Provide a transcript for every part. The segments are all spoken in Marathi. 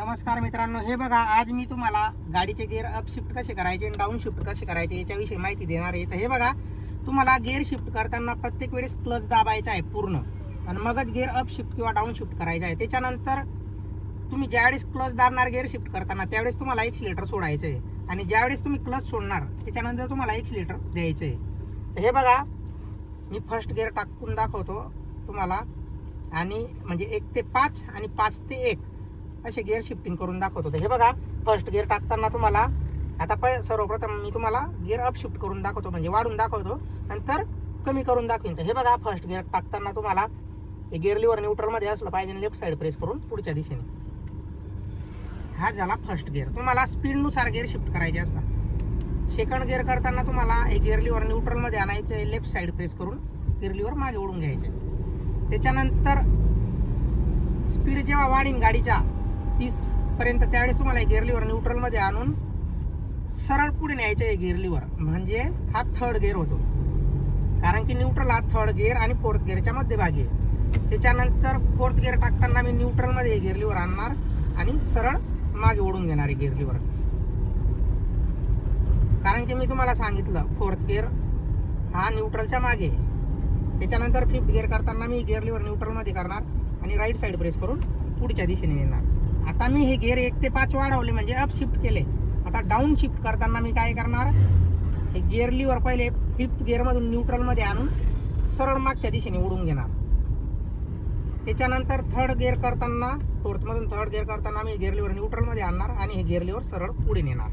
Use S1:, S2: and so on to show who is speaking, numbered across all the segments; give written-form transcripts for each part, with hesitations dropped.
S1: नमस्कार मित्रांनो, हे बघा आज मी तुम्हाला गाडीचे गिअर अप शिफ्ट कसे करायचे आणि डाऊन शिफ्ट कसे करायचे याच्याविषयी माहिती देणार आहे. तर हे बघा, तुम्हाला गिअर शिफ्ट करताना प्रत्येक वेळेस क्लच दाबायचा आहे पूर्ण आणि मगच गिअर अप शिफ्ट किंवा डाऊन शिफ्ट करायचा आहे. त्याच्यानंतर तुम्ही ज्यावेळेस क्लच दाबणार गिअर शिफ्ट करताना त्यावेळेस तुम्हाला एक्सिलेटर सोडायचं आहे आणि ज्यावेळेस तुम्ही क्लच सोडणार त्याच्यानंतर तुम्हाला एक्सिलेटर द्यायचं आहे. तर हे बघा, मी फर्स्ट गिअर टाकून दाखवतो तुम्हाला आणि म्हणजे 1 ते 5 आणि 5 ते 1 असे गिअर शिफ्टिंग करून दाखवतो. हे बघा, फर्स्ट गिअर टाकताना तुम्हाला आता सर्वप्रथम मी तुम्हाला गिअर अप शिफ्ट करून दाखवतो, म्हणजे वाढून दाखवतो, नंतर कमी करून दाखवीन. तर हे बघा, फर्स्ट गिअर टाकताना तुम्हाला हे गिअर लिव्हर न्यूट्रलमध्ये असलं पाहिजे आणि लेफ्ट साईड प्रेस करून पुढच्या दिशेने. हा झाला फर्स्ट गिअर. तुम्हाला स्पीडनुसार गिअर शिफ्ट करायचे असतात. सेकंड गिअर करताना तुम्हाला हे गिअर लिव्हर न्यूट्रलमध्ये आणायचे, लेफ्ट साईड प्रेस करून गिअर लिव्हर मागे ओढून घ्यायचे. त्याच्यानंतर स्पीड जेव्हा वाढीन गाडीच्या 30 पर्यंत त्यावेळेस तुम्हाला गिअर लिव्हर न्यूट्रलमध्ये आणून सरळ पुढे न्यायचं आहे गिअर लिव्हर, म्हणजे हा थर्ड गिअर होतो. कारण की न्यूट्रल हा थर्ड गिअर आणि फोर्थ गिअरच्या मध्यभागी आहे. त्याच्यानंतर फोर्थ गिअर टाकताना मी न्यूट्रलमध्ये गिअर लिव्हर आणणार आणि सरळ मागे ओढून घेणार आहे गिअर लिव्हर. कारण की मी तुम्हाला सांगितलं फोर्थ गिअर हा न्यूट्रलच्या मागे आहे. त्याच्यानंतर फिफ्थ गिअर करताना मी गिअर लिव्हर न्यूट्रलमध्ये करणार आणि राईट साईड प्रेस करून पुढच्या दिशेने नेणार. आता मी हे गिअर 1 ते 5 वाढवले म्हणजे अप शिफ्ट केले. आता डाऊन शिफ्ट करताना मी काय करणार, हे गिअर लिव्हर पहिले फिफ्थ गिअरमधून न्यूट्रलमध्ये आणून सरळ मागच्या दिशेने ओढून घेणार. त्याच्यानंतर थर्ड गिअर करताना फोर्थमधून थर्ड गिअर करताना मी गिअर लिव्हर न्यूट्रलमध्ये आणणार आणि हे गिअर लिव्हर सरळ पुढे नेणार.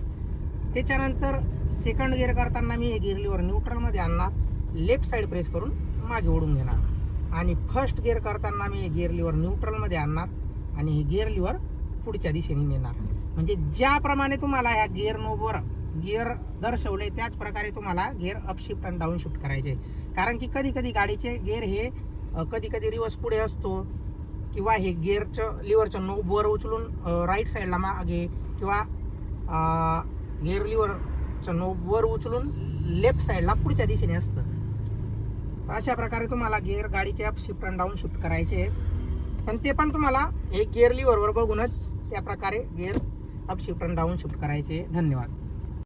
S1: त्याच्यानंतर सेकंड गिअर करताना मी हे गिअर लिव्हर न्यूट्रलमध्ये आणणार, लेफ्ट साईड प्रेस करून मागे ओढून घेणार. आणि फर्स्ट गिअर करताना मी हे गिअर लिव्हर न्यूट्रलमध्ये आणणार आणि हे गिअर लिव्हर पुढच्या दिशेने नेणार. म्हणजे ज्याप्रमाणे तुम्हाला ह्या गिअर नोबवर गिअर दर्शवले त्याच प्रकारे तुम्हाला गिअर अप शिफ्ट आणि डाऊन शिफ्ट करायचे. कारण की कधी कधी गाडीचे गिअर हे कधी कधी रिवर्स पुढे असतो, किंवा हे गिअरचं लिव्हरचं नोब वर उचलून राईट साईडला मागे, किंवा गिअर लिव्हरचं नोब वर उचलून लेफ्ट साईडला पुढच्या दिशेने असतं. अशा प्रकारे तुम्हाला गिअर गाडीचे अप शिफ्ट आणि डाऊन शिफ्ट करायचे आहेत. पण ते पण तुम्हाला एक गिअर लिव्हरवर बघूनच त्या प्रकारे गिअर अप शिफ्ट आणि डाऊन शिफ्ट करायचे. धन्यवाद.